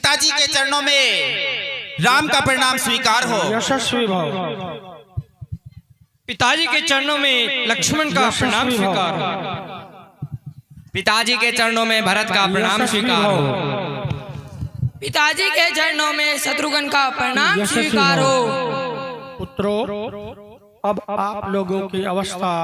पिताजी के चरणों में राम का प्रणाम स्वीकार हो। यशस्वी भव। पिताजी के चरणों में लक्ष्मण का प्रणाम स्वीकार हो। पिताजी के चरणों में भरत का प्रणाम स्वीकार हो। पिताजी के चरणों में शत्रुघ्न का प्रणाम स्वीकार हो। पुत्रों, अब आप लोगों की अवस्था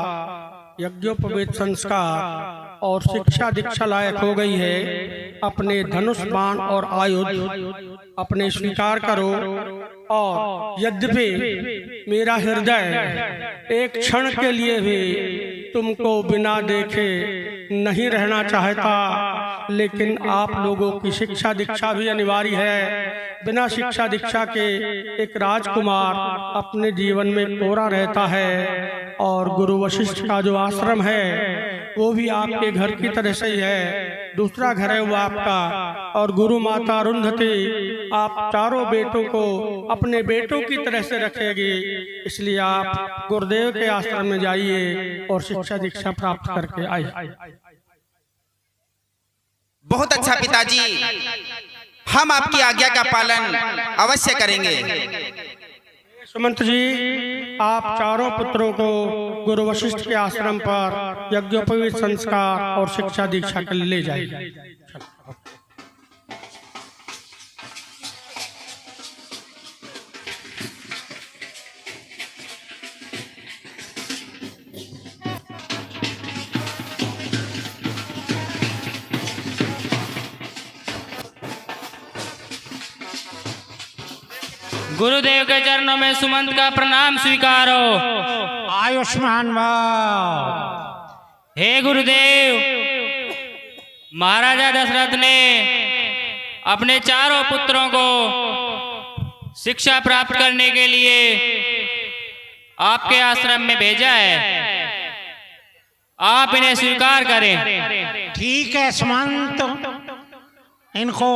यज्ञोपवीत संस्कार और शिक्षा दीक्षा लायक हो गई है। अपने धनुष बाण और आयुध अपने स्वीकार करो। और यद्यपि मेरा हृदय एक क्षण के लिए भी तुमको बिना देखे नहीं रहना चाहता, लेकिन आप लोगों की शिक्षा दीक्षा भी अनिवार्य है। बिना शिक्षा दीक्षा के एक राजकुमार अपने जीवन में कोरा रहता है। और गुरु वशिष्ठ का जो आश्रम है वो भी आपके घर की तरह से ही है। दूसरा घर है वो आपका। और गुरु माता अरुंधति आप चारों बेटों को अपने बेटों की तरह से रखेगी। इसलिए आप गुरुदेव के आश्रम में जाइए और शिक्षा दीक्षा प्राप्त करके आइए। बहुत अच्छा पिताजी, हम आपकी आज्ञा का पालन अवश्य करेंगे। सुमंत जी, आप चारों पुत्रों को गुरु वशिष्ठ के आश्रम पर यज्ञोपवीत संस्कार और शिक्षा दीक्षा के लिए ले जाइए। गुरुदेव के चरणों में सुमंत का प्रणाम स्वीकार हो। आयुष्मान भव। हे गुरुदेव, महाराजा दशरथ ने अपने चारों पुत्रों को शिक्षा प्राप्त करने के लिए आपके आश्रम में भेजा है। आप इन्हें स्वीकार करें। ठीक है सुमंत, इनको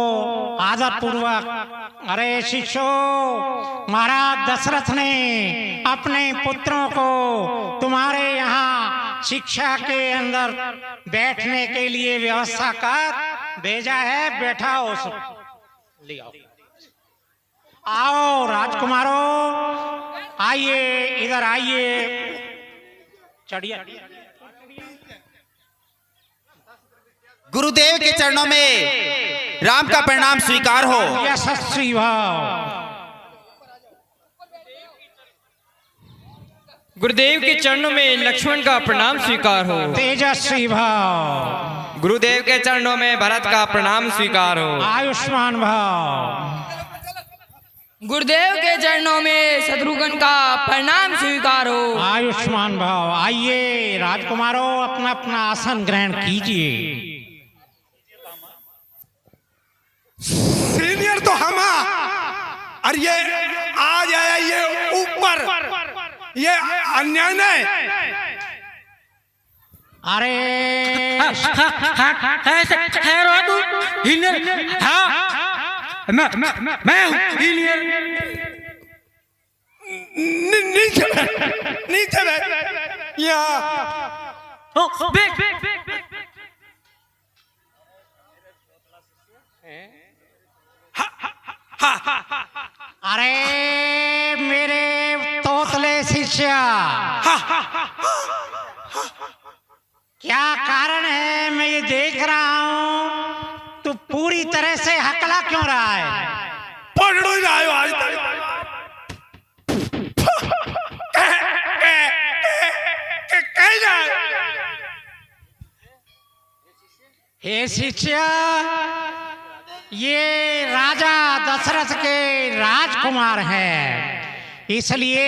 आदर पूर्वक। अरे शिष्यो, महाराज दशरथ ने अपने पुत्रों को तुम्हारे यहाँ शिक्षा के अंदर बैठने के लिए व्यवस्था कर भेजा है। बैठाओ, ले आओ। आओ राजकुमारों, आइए, इधर आइए, चढ़िए। गुरुदेव के चरणों में राम का प्रणाम स्वीकार हो। यशस्वी भाव। गुरुदेव के चरणों में लक्ष्मण का प्रणाम स्वीकार हो। तेजस्वी भाव। गुरुदेव के चरणों में भरत का प्रणाम स्वीकार हो। आयुष्मान भाव। गुरुदेव के चरणों में शत्रुघ्न का प्रणाम स्वीकार हो। आयुष्मान भाव। आइए राजकुमारों, अपना अपना आसन ग्रहण कीजिए। सीनियर तो हम, और ये आज आया ये ऊपर, ये अन्याय नहीं। अरे नीचे अरे मेरे तोतले शिष्य, क्या कारण है? मैं ये देख रहा हूँ तू पूरी तरह से हकला क्यों रहा है? पढ़ ही रहा है आज तक। हे शिष्य, ये राजा दशरथ के राजकुमार हैं, इसलिए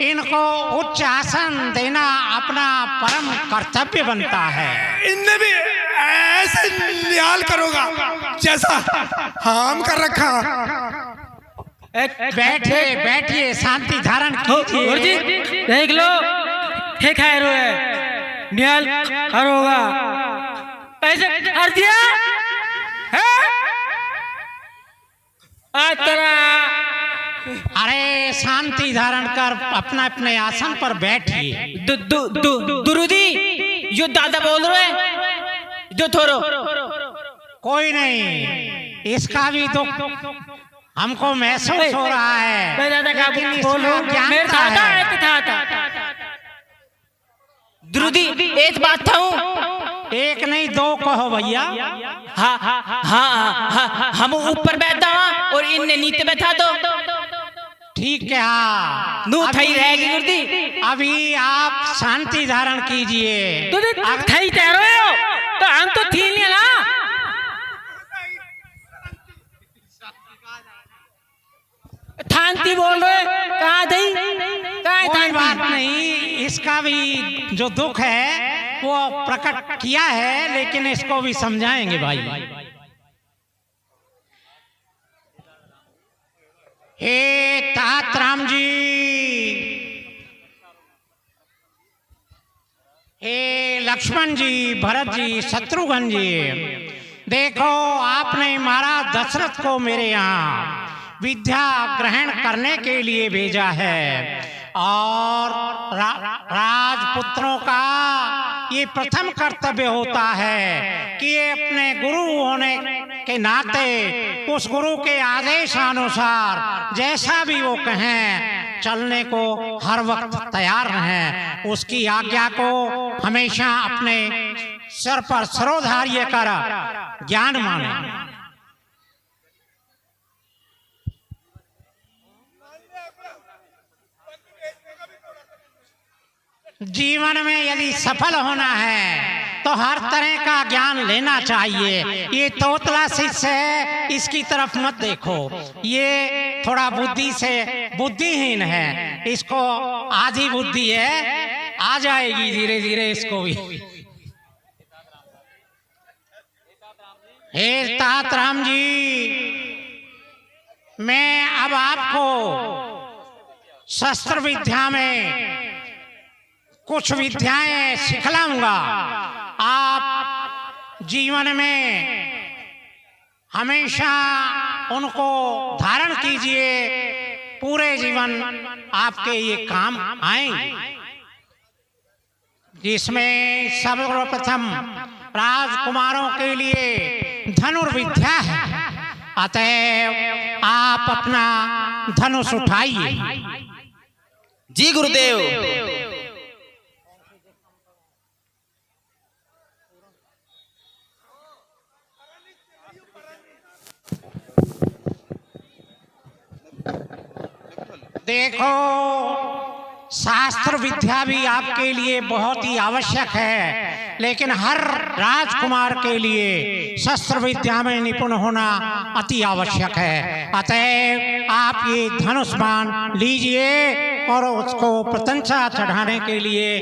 इनको उच्च आसन देना अपना परम कर्तव्य बनता है। इनने भी ऐसे निहाल करोगा जैसा हम कर रखा। बैठिए बैठिए, शांति धारण कीजिए। देख लो, ठीक है, निहाल करोगा पैसे हर दिया है? अरे शांति धारण कर अपना अपने आसन पर बैठिए। दुरुदी, जो दादा बोल रहे जो थोरो। कोई नहीं, इसका भी दुख हमको महसूस हो रहा है, लेकिन इसमें अज्ञानता है। द्रुदी एक बात था एक नहीं दो कहो भैया। हाँ हाँ हाँ हाँ, हम ऊपर बैठा और इनने नीचे बैठा दो। ठीक है। हाँ नू थई रहेगी गुरुदी। अभी आप शांति धारण कीजिए। थई तैरो तो हम तो थी नहीं ना। शांति बोल रहे कहाँ थी? कोई बात नहीं, इसका भी जो दुख है वो प्रकट किया है, लेकिन इसको भी समझाएंगे भाई। हे तात राम जी, हे लक्ष्मण जी, भरत जी, शत्रुघ्न जी, देखो आपने महाराज दशरथ को मेरे यहाँ विद्या ग्रहण करने के लिए भेजा है, और राजपुत्रों का ये प्रथम कर्तव्य होता है कि ये अपने गुरु होने के नाते उस गुरु के आदेशानुसार जैसा भी वो कहें चलने को हर वक्त तैयार रहें। उसकी आज्ञा को हमेशा अपने सर पर सरोधार्य कर ज्ञान माने। जीवन में यदि सफल होना है तो हर तरह का ज्ञान लेना चाहिए। ये तोतला शिष्य है, इसकी तरफ मत देखो, ये थोड़ा बुद्धि से बुद्धिहीन है, इसको आधी बुद्धि है, आ जाएगी धीरे धीरे इसको भी। हे तात राम जी, मैं अब आपको शस्त्र विद्या में कुछ विद्याएं सिखलाऊंगा। आप जीवन में हमेशा उनको धारण कीजिए, पूरे जीवन आपके ये काम आएंगे। जिसमें सर्वप्रथम राजकुमारों के लिए धनुर्विद्या है, अतः आप अपना धनुष उठाइए। जी गुरुदेव। देखो, शास्त्र विद्या भी आपके लिए बहुत ही आवश्यक है, लेकिन हर राजकुमार के लिए शस्त्र विद्या में निपुण होना अति आवश्यक है। अतः आप ये धनुष बाण लीजिए और उसको प्रशंसा चढ़ाने के लिए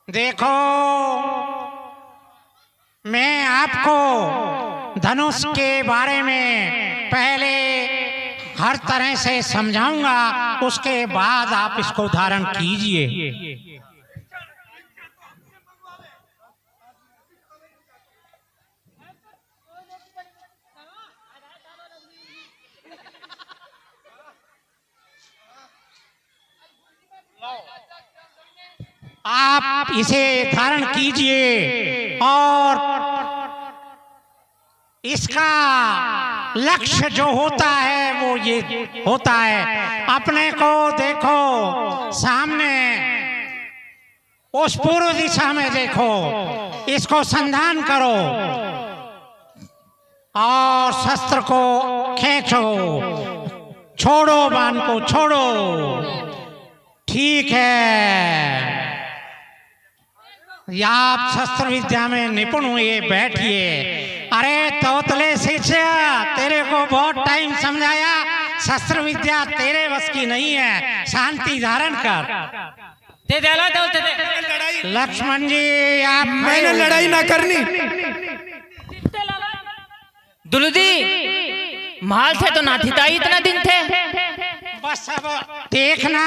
देखो, मैं आपको धनुष के बारे में पहले हर तरह से समझाऊंगा, उसके बाद आप इसको धारण कीजिए। आप इसे धारण कीजिए और इसका लक्ष्य जो होता है वो ये होता है, अपने को देखो सामने उस पूर्व दिशा में देखो, इसको संधान करो और शस्त्र को खींचो, छोड़ो बाण को, छोड़ो। ठीक है, या आप शस्त्र विद्या में निपुण हुए, बैठिए। अरे तोतले शिष्य, तेरे को बहुत टाइम समझाया, शस्त्र विद्या तेरे बस की नहीं है, शांति धारण कर। लक्ष्मण जी, आप मैंने लड़ाई ना करनी। दुलुदी माल थे तो ना थी इतना दिन थे। बस अब देखना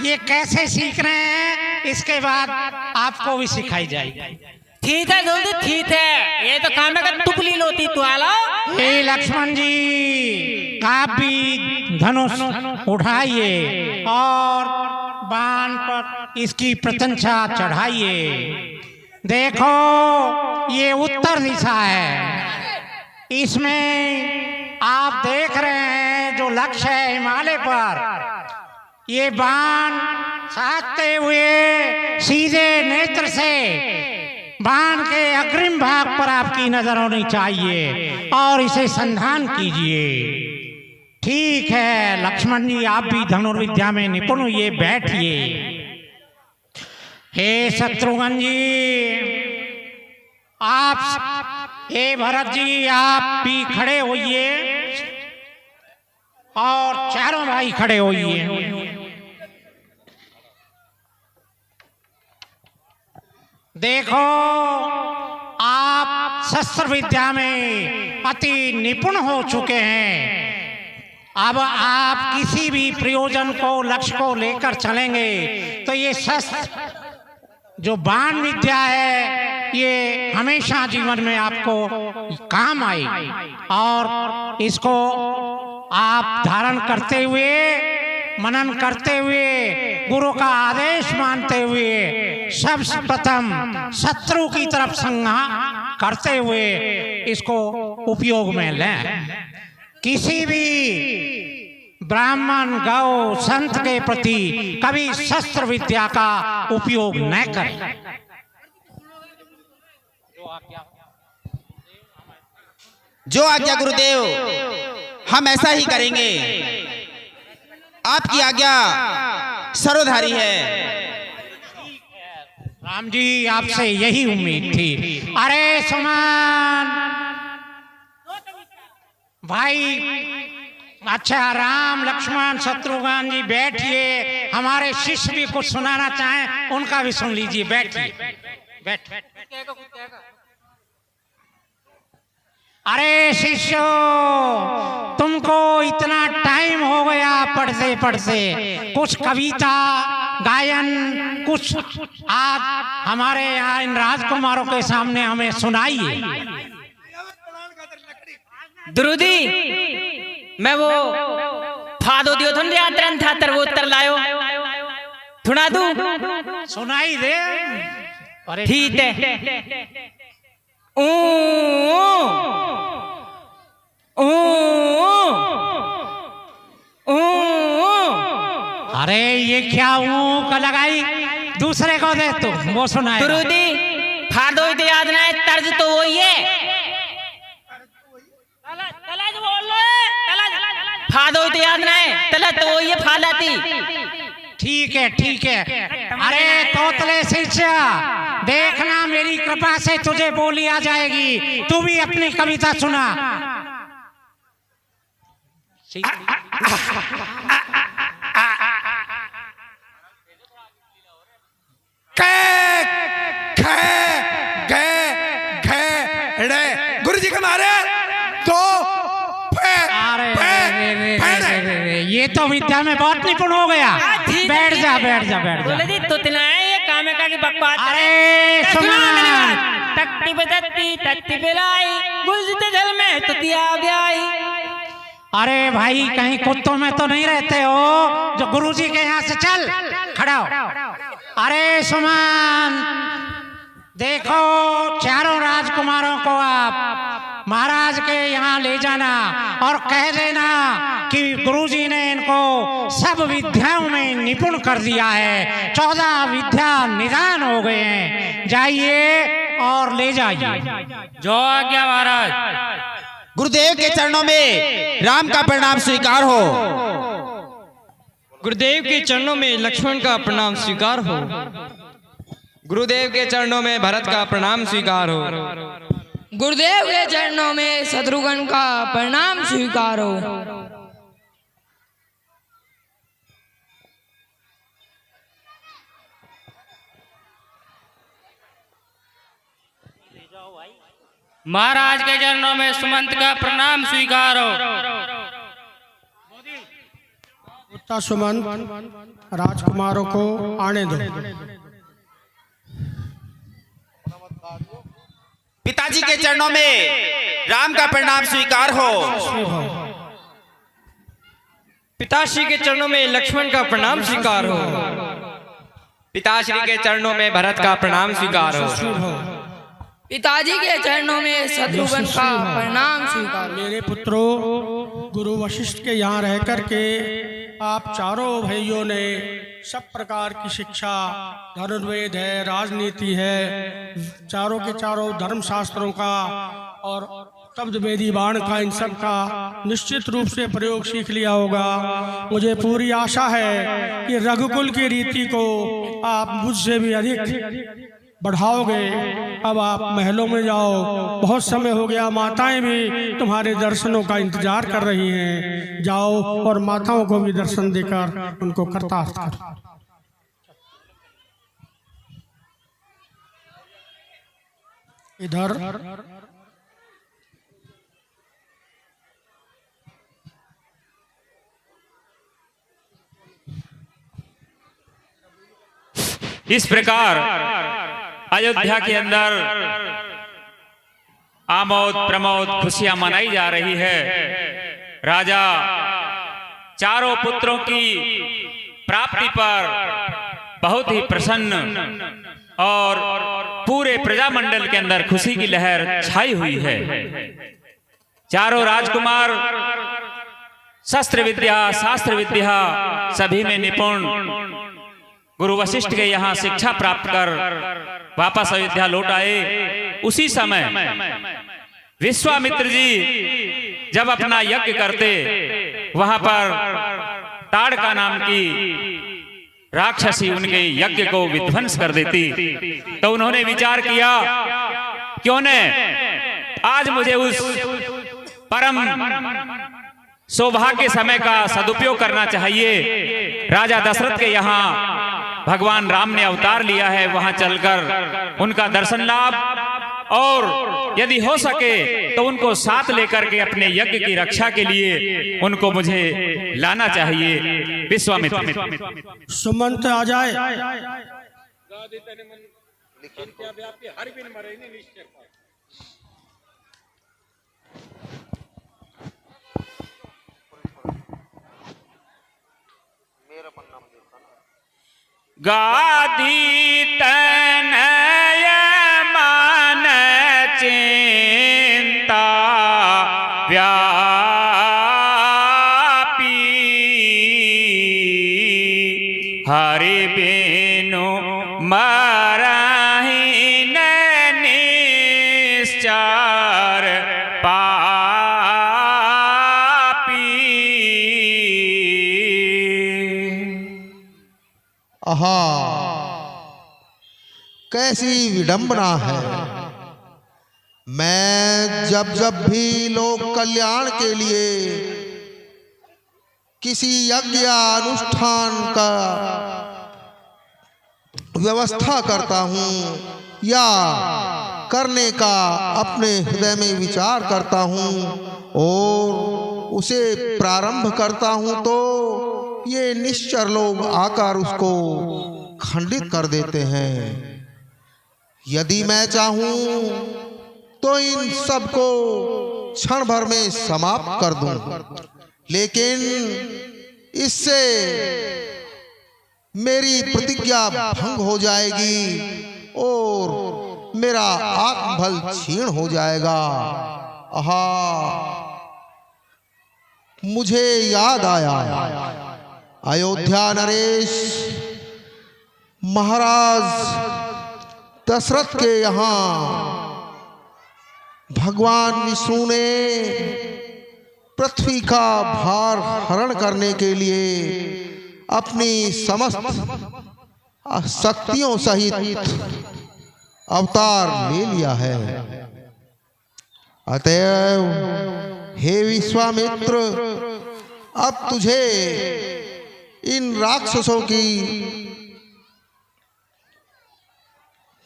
ये कैसे सीख रहे हैं, इसके बाद आपको भी सिखाई जाएगी। ठीक है दुलुदी, ठीक है, ये तो काम है, टुकली लोती तू आलो। हे लक्ष्मण जी, आप भी धनुष उठाइए और बाण पर इसकी प्रशंसा चढ़ाइए। देखो ये उत्तर दिशा है, इसमें आप देख रहे हैं जो लक्ष्य है हिमालय पर, ये बाण साधते हुए सीधे नेत्र से बाण के अग्रिम भाग पर आपकी नजर होनी चाहिए और इसे संधान कीजिए। ठीक है लक्ष्मण जी, आप भी धनुर्विद्या में निपुण हुए, बैठिए। हे शत्रुघ्न जी, आप, हे भरत जी, आप भी खड़े होइए और चारों भाई खड़े होइए। देखो आप शस्त्र विद्या में अति निपुण हो चुके हैं। अब आप किसी भी प्रयोजन को, लक्ष्य को लेकर चलेंगे तो ये शस्त्र जो बाण विद्या है ये हमेशा जीवन में आपको काम आई और इसको आप धारण करते हुए, मनन करते हुए, गुरु का आदेश मानते हुए सबसे प्रथम शत्रु की तरफ संहार करते हुए इसको उपयोग में लें। किसी भी ब्राह्मण, गौ, संत के प्रति कभी शस्त्र विद्या का उपयोग न करें। जो आज्ञा गुरुदेव, हम ऐसा ही करेंगे। आपकी आज्ञा सर्वधारी है। राम जी आपसे यही उम्मीद थी। अरे सुमन भाई, अच्छा राम, लक्ष्मण, शत्रुघ्न जी बैठिए। हमारे शिष्य भी कुछ सुनाना चाहें, उनका भी सुन लीजिए। बैठिए, बैठ। अरे शिष्यो, तुमको इतना टाइम हो गया पढ़ते पढ़ते, कुछ कविता गायन कुछ आप हमारे यहाँ इन राजकुमारों के सामने हमें सुनाइए। द्रुदी, मैं वो फादो दियो थन यात्रन था तर वो उत्तर लायो, सुना दूं? सुनाई दे। अरे ठीक है। अरे ये क्या ऊँ का लगाई, दूसरे को दे तू, वो सुनाए। द्रुदी, फादो दे याद ना है, तर्ज तो वही है। फादो दे याद ना है, तला तो वही है, फालाती। ठीक है, ठीक है। अरे तोतले शिष्य, देखना मेरी कृपा से तुझे बोली आ जाएगी। तू भी अपनी कविता सुना। गुरु जी के मारे तो ये तो विद्या में बहुत निपुण हो गया। बैठ जा, बैठ जा, बैठ जा। बोले जी तो तिलाए ये काम का की बकवास। अरे सुना, तत्ती बदत्ती तत्ती बिलाई, गुलजते जल में तुतिया ब्याई। अरे भाई, कहीं कुत्तों में तो नहीं रहते हो जो गुरुजी के यहाँ से चल खड़ा हो। अरे सुमन, देखो चारों राजकुमारों को आप महाराज के यहाँ ले जाना और कह देना कि गुरुजी ने इनको सब विद्याओं में निपुण कर दिया है। 14 विद्या निदान हो गए हैं। जाइए और ले जाइए। जो आज्ञा महाराज। गुरुदेव के चरणों में राम का प्रणाम स्वीकार हो। गुरुदेव के चरणों में लक्ष्मण का प्रणाम स्वीकार हो। गुरुदेव के चरणों में भरत का प्रणाम स्वीकार हो। गुरुदेव के चरणों में शत्रुघ्न का प्रणाम स्वीकार हो। महाराज के चरणों में सुमंत का प्रणाम स्वीकार हो। उत्ता सुमंत राजकुमारों को आने दो। पिताजी के चरणों में राम का प्रणाम स्वीकार हो। पिताश्री के चरणों में लक्ष्मण का प्रणाम स्वीकार हो। पिताश्री के चरणों में भरत का प्रणाम स्वीकार हो। शुभ हो। पिताजी के चरणों में शत्रुघ्न का प्रणाम स्वीकार। मेरे पुत्रों, गुरु वशिष्ठ के यहाँ रह कर के आप चारों भाइयों ने सब प्रकार की शिक्षा, धनुर्वेद है, राजनीति है, चारों के चारों धर्म शास्त्रों का और शब्द वेदी बाण का, इन सब का निश्चित रूप से प्रयोग सीख लिया होगा। मुझे पूरी आशा है कि रघुकुल की रीति को आप मुझसे भी अधिक बढ़ाओगे। अब आप महलों में जाओ, बहुत समय हो गया, माताएं भी तुम्हारे दर्शनों का इंतजार कर रही हैं। जाओ और माताओं को भी दर्शन देकर उनको कृतार्थ करो। इधर इस प्रकार अयोध्या के अंदर आमोद प्रमोद खुशियां मनाई जा रही है। राजा चारों पुत्रों की प्राप्ति पर बहुत ही प्रसन्न और पूरे प्रजामंडल के अंदर खुशी की लहर छाई हुई है। चारों राजकुमार शस्त्र विद्या, शास्त्र विद्या सभी में निपुण गुरु वशिष्ठ के यहाँ शिक्षा प्राप्त कर वापस अयोध्या लौट आए। उसी समय विश्वामित्र जी जब अपना यज्ञ करते, वहां पर ताड़का नाम की राक्षसी उनके यज्ञ को विध्वंस कर देती, तो उन्होंने विचार किया क्यों न आज मुझे उस परम सौभाग्य समय का सदुपयोग करना चाहिए। राजा दशरथ के यहाँ भगवान राम ने अवतार लिया है, वहां चलकर उनका दर्शन लाभ और यदि हो सके तो उनको साथ लेकर के अपने यज्ञ की रक्षा के लिए उनको मुझे लाना चाहिए। विश्वामित्र सुमंत आ जाए। गादी तनय मान चिंता व्यापी हरि बिनु मरहि निश्चर आहा, कैसी विडंबना है। मैं जब जब भी लोक कल्याण के लिए किसी यज्ञ या अनुष्ठान का व्यवस्था करता हूँ या करने का अपने हृदय में विचार करता हूँ और उसे प्रारंभ करता हूँ, तो ये निश्चर लोग आकर उसको खंडित कर देते हैं। यदि मैं चाहूं तो इन सब को क्षण भर में समाप्त कर दूं, लेकिन इससे मेरी प्रतिज्ञा भंग हो जाएगी और मेरा आत्मबल क्षीण हो जाएगा। आहा, मुझे याद आया, अयोध्या नरेश महाराज दशरथ के यहाँ भगवान विष्णु ने पृथ्वी का भार हरण करने के लिए अपनी समस्त शक्तियों सहित अवतार ले लिया है। अतएव हे विश्वामित्र, अब तुझे इन राक्षसों की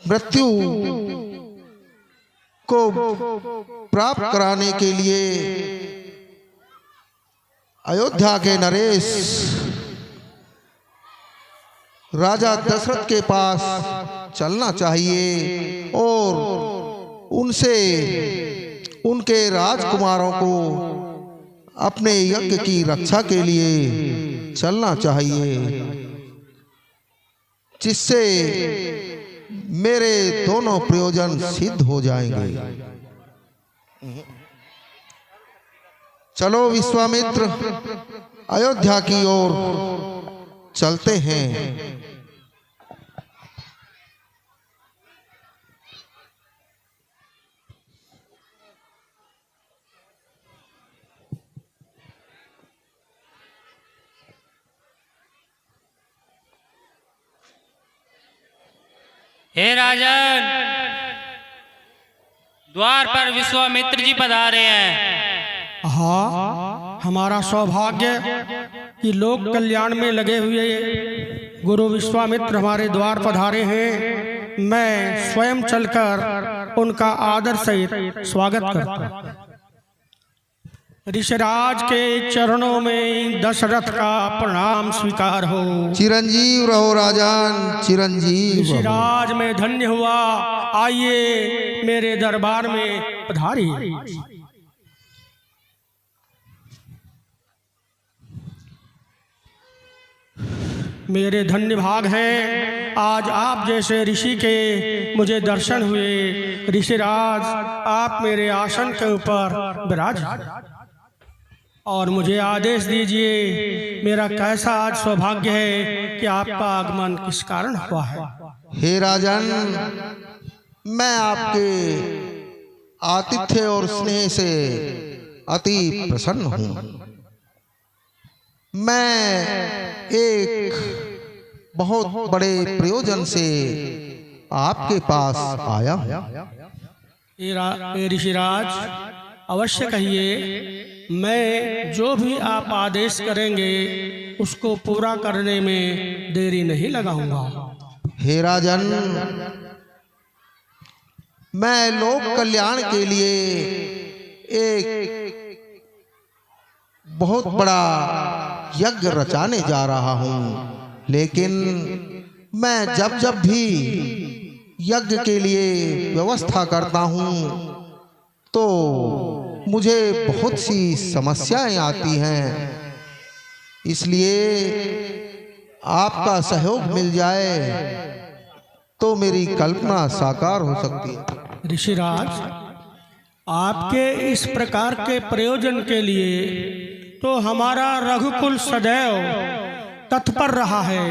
मृत्यु को प्राप्त कराने के लिए अयोध्या के नरेश राजा दशरथ के पास चलना चाहिए और उनसे उनके राजकुमारों को अपने यज्ञ की रक्षा के लिए चलना चाहिए। जिससे मेरे दोनों प्रयोजन सिद्ध हो जाएंगे। चलो विश्वामित्र, अयोध्या की ओर चलते हैं। हे राजन, द्वार पर विश्वामित्र जी पधारे हैं। हाँ, हमारा सौभाग्य कि लोक कल्याण में लगे हुए गुरु विश्वामित्र हमारे द्वार पधारे हैं। मैं स्वयं चलकर उनका आदर सहित स्वागत करता हूँ। ऋषिराज के चरणों में दशरथ का प्रणाम स्वीकार हो। चिरंजीव रहो राजन, चिरंजीव। ऋषिराज में धन्य हुआ, आइए मेरे दरबार में पधारिए। मेरे धन्य भाग हैं, आज आप जैसे ऋषि के मुझे दर्शन हुए। ऋषिराज, आप मेरे आसन के ऊपर विराज और मुझे आदेश दीजिए, मेरा कैसा आज सौभाग्य है कि आपका आगमन किस कारण हुआ है। हे राजन, मैं आपके आतिथ्य और स्नेह से अति प्रसन्न हूँ। मैं एक बहुत बड़े प्रयोजन से आपके पास आया हूँ। ऋषिराज, अवश्य कहिए, मैं जो भी आप आदेश करेंगे उसको पूरा करने में देरी नहीं लगाऊंगा। हे राजन, मैं लोक कल्याण के लिए एक बहुत बड़ा यज्ञ रचाने जा रहा हूँ, लेकिन मैं जब जब भी यज्ञ के लिए व्यवस्था करता हूँ तो मुझे बहुत सी समस्याएं आती हैं। इसलिए आपका सहयोग मिल जाए तो मेरी कल्पना साकार हो सकती है। ऋषिराज, आपके इस प्रकार के प्रयोजन के लिए तो हमारा रघुकुल सदैव तत्पर रहा है।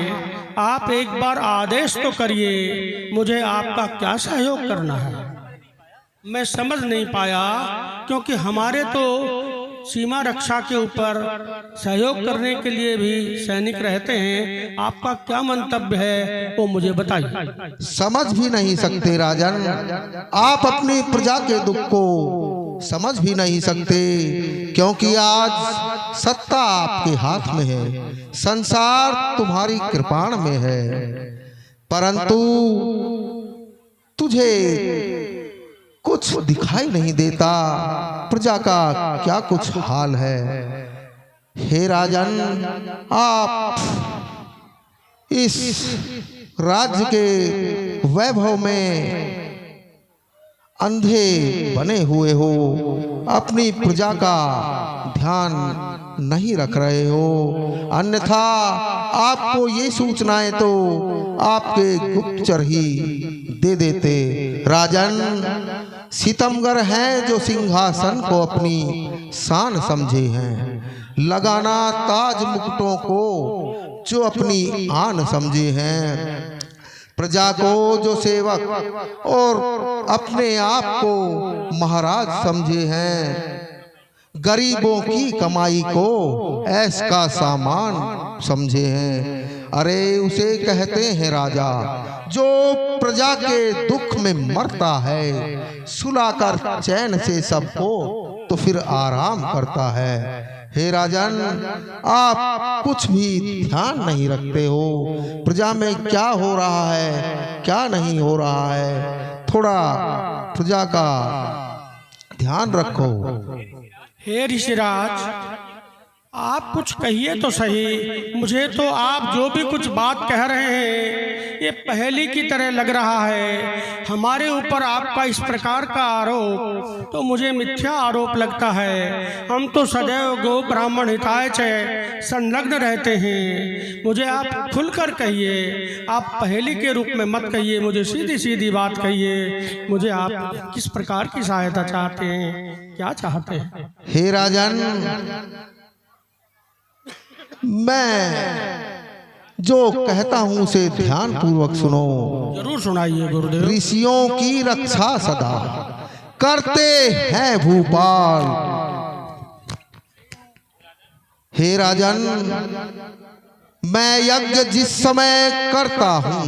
आप एक बार आदेश तो करिए, मुझे आपका क्या सहयोग करना है। मैं समझ नहीं पाया, क्योंकि हमारे तो सीमा रक्षा के ऊपर सहयोग करने के लिए भी सैनिक रहते हैं। आपका क्या मंतव्य है वो मुझे बताइए। समझ भी नहीं सकते राजन, आप अपनी प्रजा के दुख को समझ भी नहीं सकते, क्योंकि आज सत्ता आपके हाथ में है, संसार तुम्हारी कृपाण में है, परंतु तुझे कुछ दिखाई नहीं देता प्रजा का क्या कुछ हाल है। हे राजन, आप इस राज्य के वैभव में अंधे बने हुए हो, अपनी प्रजा का ध्यान नहीं रख रहे हो, अन्यथा आपको ये सूचनाएं तो आपके गुप्तचर ही दे देते। राजन, सितमगर हैं जो सिंहासन को अपनी शान समझे हैं, लगाना ताज मुकुटों को जो अपनी आन समझे हैं, प्रजा को जो सेवक और अपने आप को महाराज समझे हैं, गरीबों की कमाई को ऐश का सामान समझे हैं। अरे उसे कहते हैं राजा जो प्रजा के दुख में मरता है, सुलाकर चैन से सबको तो फिर आराम करता है। हे राजन, आप कुछ भी ध्यान नहीं रखते हो, प्रजा में क्या हो रहा है क्या नहीं हो रहा है, थोड़ा प्रजा का ध्यान रखो। हे ऋषिराज, आप कुछ कहिए तो सही। मुझे तो आप जो भी कुछ बात कह रहे हैं ये पहेली की तरह लग रहा है। हमारे ऊपर आपका इस प्रकार का आरोप तो मुझे मिथ्या आरोप लगता है। हम तो सदैव गो ब्राह्मण हिताय से संलग्न रहते हैं। मुझे आप खुलकर कहिए, आप पहेली के रूप में मत कहिए, मुझे सीधी सीधी बात कहिए। मुझे आप किस प्रकार की सहायता चाहते हैं, क्या चाहते हैं? हे राजन, मैं जो कहता हूं उसे ध्यान पूर्वक सुनो। जरूर सुनाइए गुरुदेव। ऋषियों की रक्षा सदा करते हैं भूपाल। हे राजन, मैं यज्ञ जिस समय करता हूं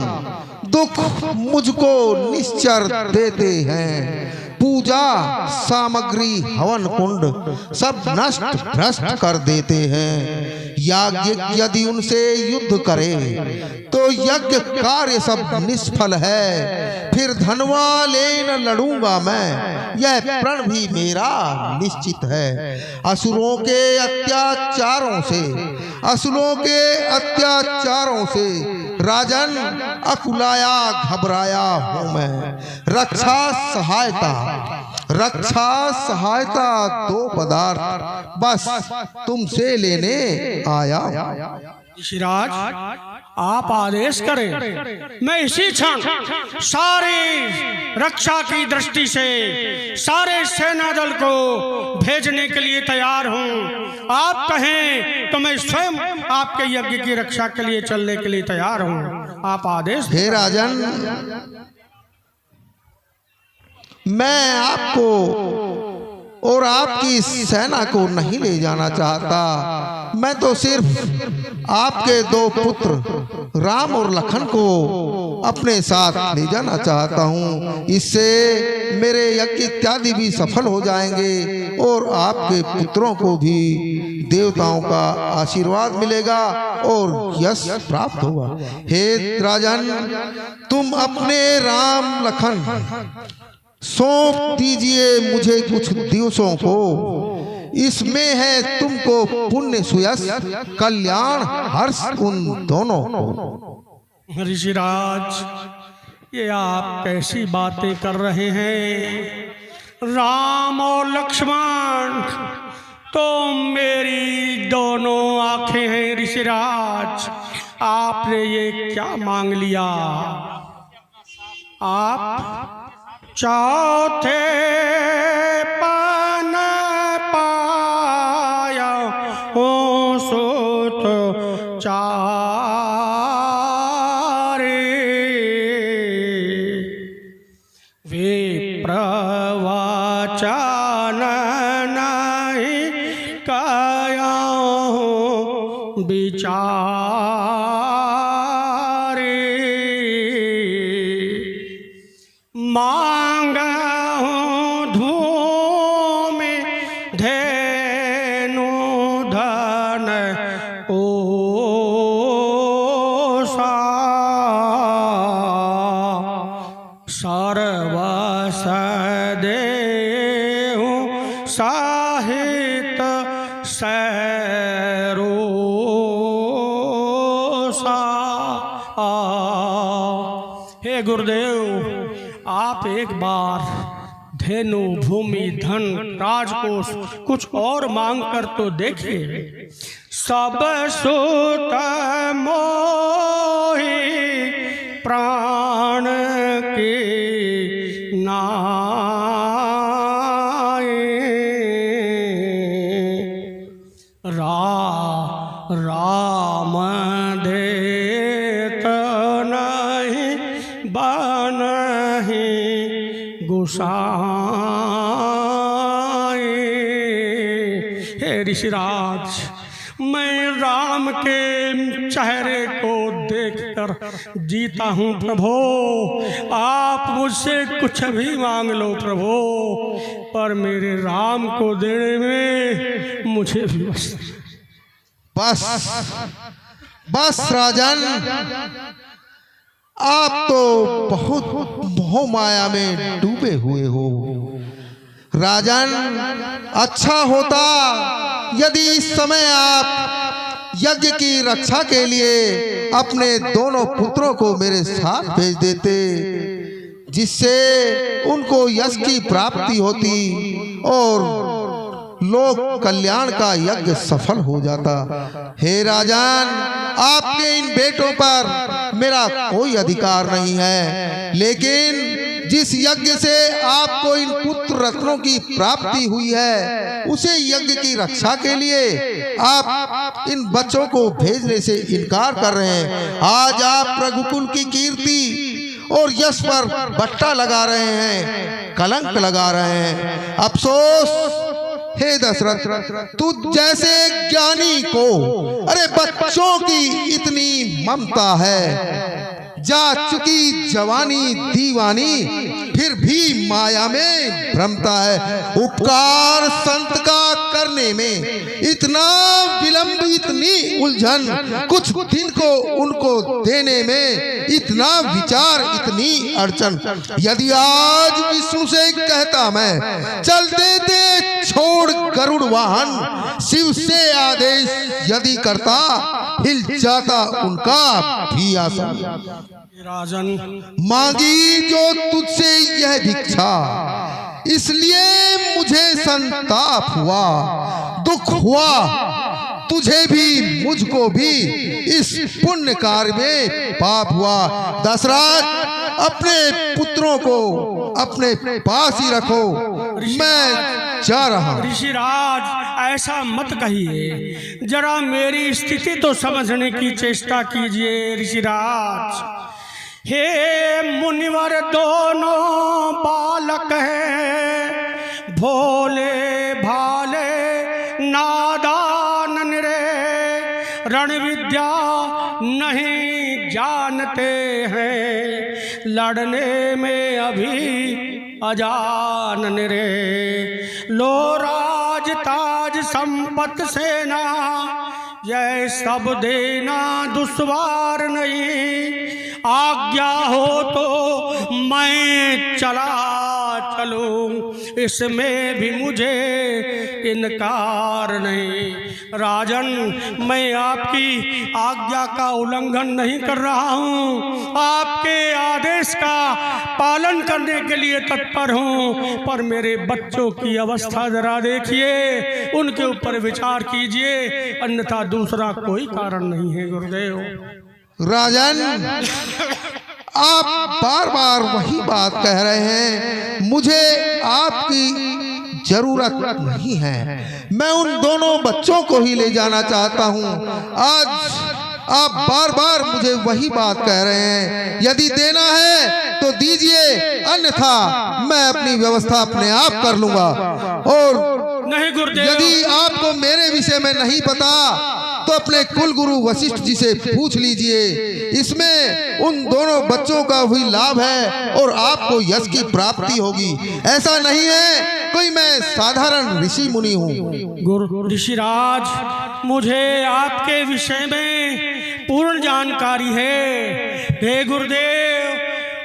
दुख मुझको निश्चर देते हैं। पूजा सामग्री हवन कुंड सब नष्ट भ्रष्ट कर देते हैं। याज्ञ यदि उनसे युद्ध करे तो यज्ञ कार्य सब निष्फल है। फिर धनवा ले न लड़ूंगा मैं, यह प्रण भी मेरा निश्चित है। असुरों के अत्याचारों से राजन अकुलाया घबराया हूं मैं। रक्षा सहायता दो पदार्थ बस तुमसे लेने आया। ऋषिराज, आप आदेश करें, मैं इसी क्षण सारी रक्षा की दृष्टि से सारे सेना दल को भेजने के लिए तैयार हूँ। आप कहें तो मैं स्वयं आपके यज्ञ की रक्षा के लिए चलने के लिए तैयार हूँ। आप आदेश। हे राजन, मैं आपको और आपकी सेना को नहीं ले जाना चाहता। मैं तो सिर्फ आपके दो पुत्र राम और लखन को अपने साथ ले जाना चाहता हूँ। इससे मेरे यज्ञ इत्यादि भी सफल हो जाएंगे और आपके पुत्रों को भी देवताओं का आशीर्वाद मिलेगा और यश प्राप्त होगा। हे राजन, तुम अपने राम लखन सौंप दीजिए मुझे कुछ दिवसों को। इसमें है तुमको पुण्य सुयश कल्याण हर्ष उन दोनों को। ऋषिराज, ये आप कैसी बातें कर रहे हैं? राम और लक्ष्मण तो मेरी दोनों आंखें हैं। ऋषिराज, आपने ये क्या मांग लिया? आप चौथे पान पाया हो सोत चारे। वे प्रवचन नहीं कया विचारे। हे गुरुदेव, आप एक बार धेनु भूमि धन राजकोष कुछ और मांग कर तो देखिए। सब सुत मोहि प्राण के नाए। राम देत नहीं बनहि गुसाए। हे ऋषिराज, मैं राम के चेहरे को देखकर जीता हूँ प्रभो। आप मुझसे कुछ भी मांग लो प्रभो, पर मेरे राम को देने में मुझे भी बस राजन, आप तो बहुत मोह माया में डूबे हुए हो। राजन, अच्छा होता यदि इस समय आप यज्ञ की रक्षा के लिए अपने दोनों पुत्रों को मेरे साथ भेज देते, जिससे उनको यश की प्राप्ति होती और लोक कल्याण का यज्ञ सफल हो जाता। हे राजन, आपके इन बेटों पर मेरा कोई अधिकार नहीं है, लेकिन जिस यज्ञ से आपको इन पुत्र रत्नों की प्राप्ति हुई है, उसे यज्ञ की रक्षा के लिए आप इन बच्चों को भेजने से इनकार कर रहे हैं। आज आप रघुकुल की कीर्ति और यश पर बट्टा लगा रहे हैं, कलंक लगा रहे हैं। अफसोस हे दशरथ, तू जैसे ज्ञानी को अरे बच्चों की इतनी ममता है, जा चुकी जवानी दीवानी फिर भी माया में भ्रमता है। उपकार संत का करने में इतना विलंब, इतनी उलझन, कुछ दिन को उनको देने में इतना विचार, इतनी अड़चन। यदि आज विष्णु से कहता मैं चल देते छोड़ गरुड़ वाहन, शिव से आदेश यदि करता हिल जाता उनका भी आसन। राजन, मांगी जो तुझसे यह भिक्षा, इसलिए मुझे संताप हुआ, दुख हुआ। तुझे भी मुझको भी इस पुण्य कार्य में पाप हुआ। दशरथ, अपने पुत्रों को अपने पास ही रखो, मैं जा रहा हूं। ऋषिराज, ऐसा मत कहिए, जरा मेरी स्थिति तो समझने की चेष्टा कीजिए। ऋषिराज, हे मुनिवर दोनों बालक हैं, भोले भाले नादान रे, रण विद्या नहीं जानते हैं, लड़ने में अभी अजानन रे। लो राज ताज संपत सेना, यह सब देना दुश्वार नहीं, आज्ञा हो तो मैं चला चलूं, इसमें भी मुझे इनकार नहीं। राजन, मैं आपकी आज्ञा का उल्लंघन नहीं कर रहा हूँ, आपके आदेश का पालन करने के लिए तत्पर हूँ, पर मेरे बच्चों की अवस्था जरा देखिए, उनके ऊपर विचार कीजिए, अन्यथा दूसरा कोई कारण नहीं है। गुरुदेव। राजन, आप बार बार वही बात कह रहे हैं, मुझे आपकी जरूरत नहीं है, मैं उन दोनों बच्चों को ही ले जाना चाहता हूं। आज आप बार बार मुझे वही बात कह रहे हैं, यदि देना है तो दीजिए, अन्यथा मैं अपनी व्यवस्था अपने आप कर लूंगा। और नहीं गुरुदेव, यदि आपको मेरे विषय में नहीं पता तो अपने कुल गुरु वशिष्ठ जी से पूछ लीजिए, इसमें उन दोनों बच्चों का भी लाभ है और आपको यश की प्राप्ति होगी। ऐसा नहीं है कोई मैं साधारण ऋषि मुनि हूँ। गुरु ऋषिराज, मुझे आपके विषय में पूर्ण जानकारी है। हे गुरुदेव,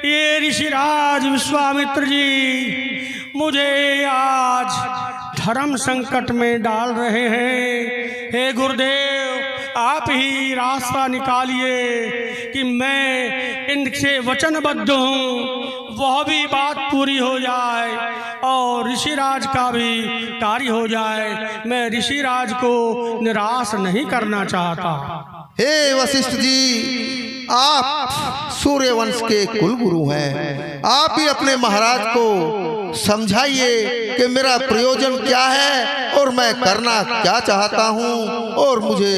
ये ऋषिराज विश्वामित्र जी मुझे आज धर्म संकट में डाल रहे हैं। हे गुरुदेव, आप ही रास्ता निकालिए कि मैं इनसे वचनबद्ध हूँ, वह भी बात पूरी हो जाए और ऋषिराज का भी कार्य हो जाए। मैं ऋषिराज को निराश नहीं करना चाहता। हे वशिष्ठ जी, आप सूर्यवंश के कुल गुरु हैं, आप ही अपने महाराज को समझाइए कि मेरा प्रयोजन क्या है और मैं करना क्या चाहता हूँ, और मुझे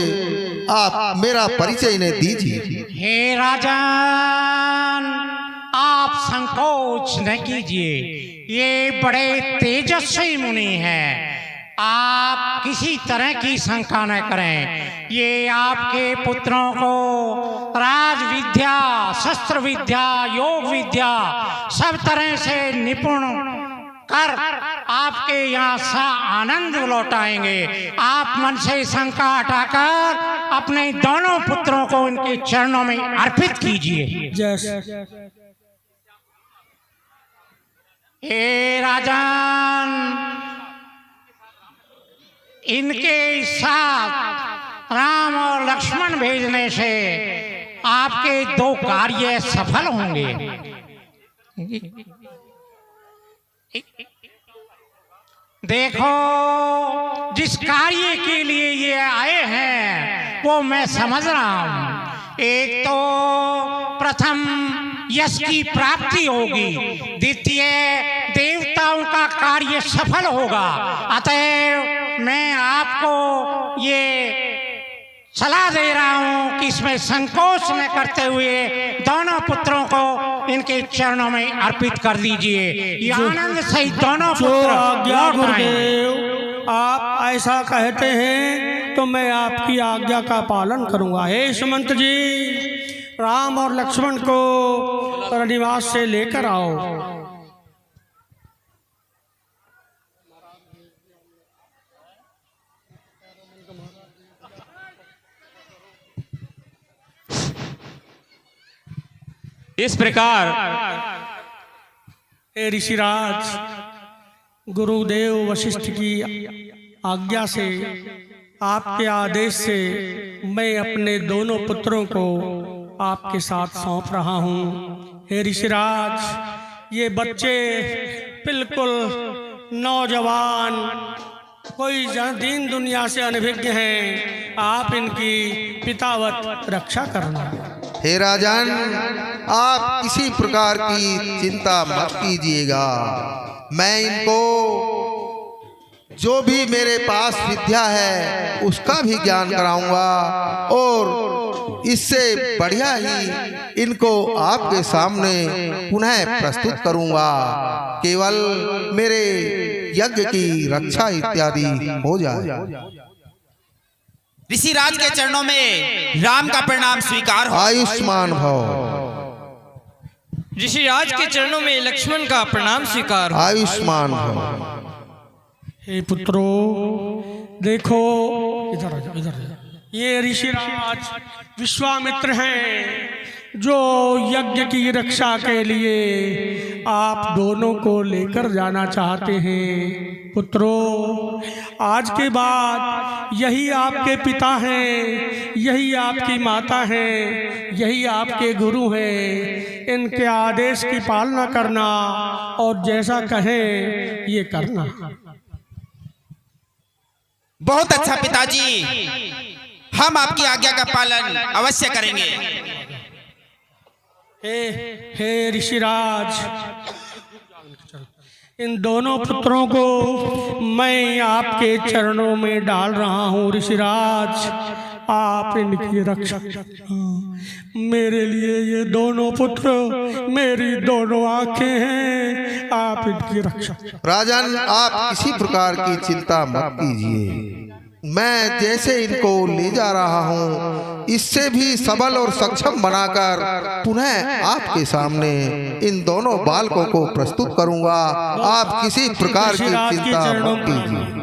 आप मेरा परिचय इन्हें दीजिए। हे राजन, आप संकोच न कीजिए, ये बड़े तेजस्वी मुनि हैं, आप किसी तरह की शंका न करें। ये आपके पुत्रों को राज विद्या, शस्त्र विद्या, योग विद्या सब तरह से निपुण कर आपके यहाँ सा आनंद लौटाएंगे। आप मन से शंका हटाकर अपने दोनों पुत्रों को उनके चरणों में अर्पित कीजिए। हे राजन, इनके साथ राम और लक्ष्मण भेजने से आपके 2 कार्य सफल होंगे। देखो, जिस कार्य के लिए ये आए हैं वो मैं समझ रहा हूं। एक तो प्रथम यश की प्राप्ति होगी, द्वितीय देवताओं का कार्य सफल होगा। अतएव मैं आपको ये सलाह दे रहा हूं कि इसमें संकोच न करते हुए दोनों पुत्रों को इनके चरणों में अर्पित कर दीजिए। ये आनंद सहित दोनों पुत्र आज्ञा लौट आएं। गुरुदेव, आप ऐसा कहते हैं तो मैं आपकी आज्ञा का पालन करूंगा। हे सुमंत जी, राम और लक्ष्मण को रणनिवास से लेकर आओ। इस प्रकार हे ऋषिराज, गुरुदेव वशिष्ठ की आज्ञा से, आपके आदेश से मैं अपने दोनों पुत्रों को आपके साथ सौंप रहा हूँ। हे ऋषिराज, ये बच्चे बिल्कुल नौजवान, कोई दीन दुनिया से अनभिज्ञ हैं। आप इनकी पितावत रक्षा करना। हे राजन, आप किसी प्रकार की चिंता मत कीजिएगा। मैं इनको जो भी मेरे पास विद्या है उसका भी ज्ञान कराऊंगा और इससे बढ़िया ही इनको आपके सामने पुनः प्रस्तुत करूंगा। केवल मेरे यज्ञ की रक्षा इत्यादि हो जाए। ऋषिराज के चरणों में राम का प्रणाम स्वीकार हो। आयुष्मान भव। ऋषिराज के चरणों में लक्ष्मण का प्रणाम स्वीकार हो। आयुष्मान भव। हे पुत्रों, देखो, इधर आ जाओ, इधर आ जाओ। ये ऋषिराज विश्वामित्र हैं, जो यज्ञ की रक्षा के लिए आप दोनों को लेकर जाना चाहते हैं। पुत्रों, आज के बाद यही आपके पिता हैं, यही आपकी माता हैं, यही आपके गुरु हैं। इनके आदेश की पालना करना और जैसा कहें ये करना। बहुत अच्छा पिताजी, हम आपकी आज्ञा का पालन अवश्य करेंगे। हे ऋषिराज, इन दोनों पुत्रों को मैं आपके चरणों में डाल रहा हूँ। ऋषिराज, आप इनकी रक्षा। मेरे लिए ये दोनों पुत्र मेरी दोनों आंखें हैं, आप इनकी रक्षा। राजन, आप किसी प्रकार की चिंता मत कीजिए। मैं जैसे इनको ले जा रहा हूँ, इससे भी सबल और सक्षम बनाकर पुनः आपके सामने इन दोनों बालकों को प्रस्तुत करूंगा। आप किसी प्रकार की चिंता मत कीजिए।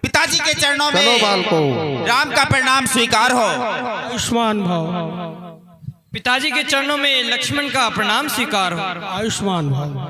पिताजी के चरणों चलो में बालकों, राम का प्रणाम स्वीकार हो। आयुष्मान भव। पिताजी के चरणों में लक्ष्मण का प्रणाम स्वीकार हो। आयुष्मान भव।